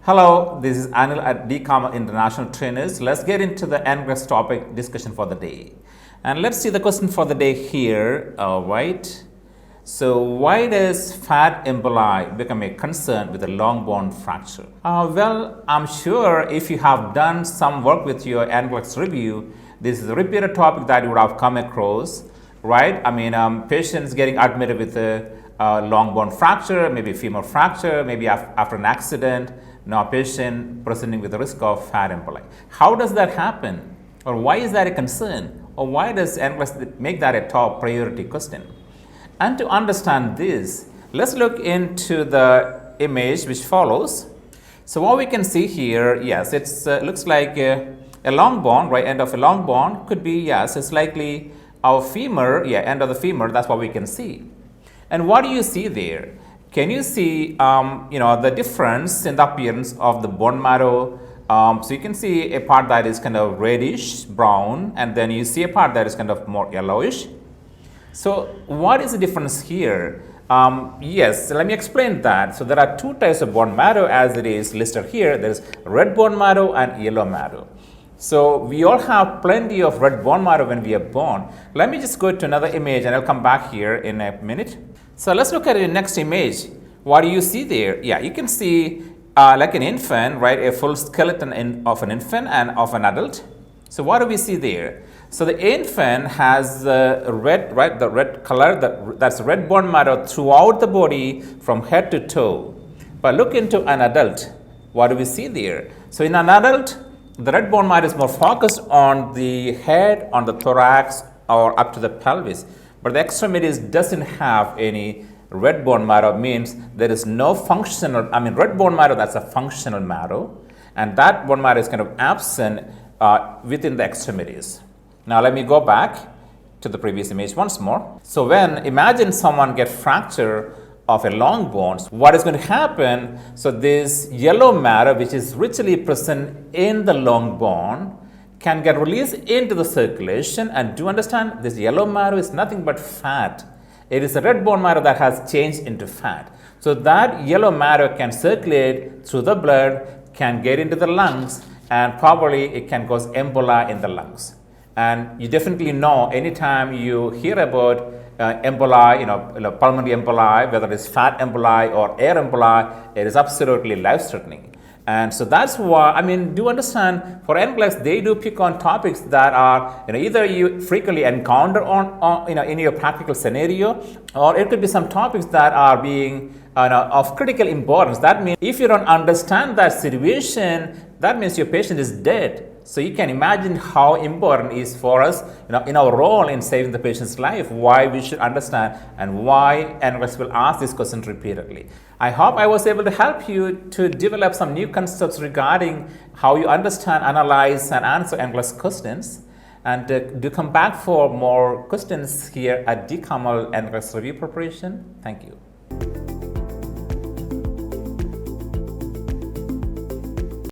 Hello, this is Anil at DiCarmel International Trainers. Let's get into the NCLEX topic discussion for the day. And let's see the question for the day here. All right. So why does fat emboli become a concern with a long bone fracture? Well, I'm sure if you have done some work with your NCLEX review, this is a repeated topic that you would have come across, right? I mean, patients getting admitted with a long bone fracture, maybe femur fracture, maybe after an accident. Now, a patient presenting with the risk of fat emboli. How does that happen? Or why is that a concern? Or why does NCLEX make that a top priority question? And to understand this, let's look into the image which follows. So what we can see here, yes, it looks like a long bone, right? End of a long bone could be, yes, it's likely our femur, end of the femur, that's what we can see. And what do you see there? Can you see, the difference in the appearance of the bone marrow? So you can see a part that is kind of reddish brown, and then you see a part that is kind of more yellowish. So what is the difference here? Yes, let me explain that. So there are two types of bone marrow as it is listed here. There is red bone marrow and yellow marrow. So we all have plenty of red bone marrow when we are born. Let me just go to another image and I'll come back here in a minute. So let's look at the next image. What do you see there? Yeah, you can see like an infant, right? A full skeleton of an infant and of an adult. So what do we see there? So the infant has red, right? The red color, that's red bone marrow throughout the body from head to toe. But look into an adult. What do we see there? So in an adult, the red bone marrow is more focused on the head, on the thorax, or up to the pelvis. But the extremities doesn't have any red bone marrow, means there is no functional, red bone marrow, that's a functional marrow. And that bone marrow is kind of absent within the extremities. Now let me go back to the previous image once more. So imagine someone get fracture of a long bone, what is going to happen? So this yellow marrow, which is richly present in the long bone, can get released into the circulation. And do understand, this yellow marrow is nothing but fat. It is a red bone marrow that has changed into fat. So that yellow marrow can circulate through the blood, can get into the lungs, and probably it can cause emboli in the lungs. And you definitely know anytime you hear about emboli, pulmonary emboli, whether it's fat emboli or air emboli, it is absolutely life-threatening. And so that's why, do understand, for NCLEX, they do pick on topics that are, either you frequently encounter in your practical scenario, or it could be some topics that are being of critical importance. That means if you don't understand that situation, that means your patient is dead. So you can imagine how important it is for us, in our role in saving the patient's life, why we should understand and why NCLEX will ask this question repeatedly. I hope I was able to help you to develop some new concepts regarding how you understand, analyze, and answer NCLEX questions. And do come back for more questions here at DiCarmel NCLEX Review Preparation. Thank you.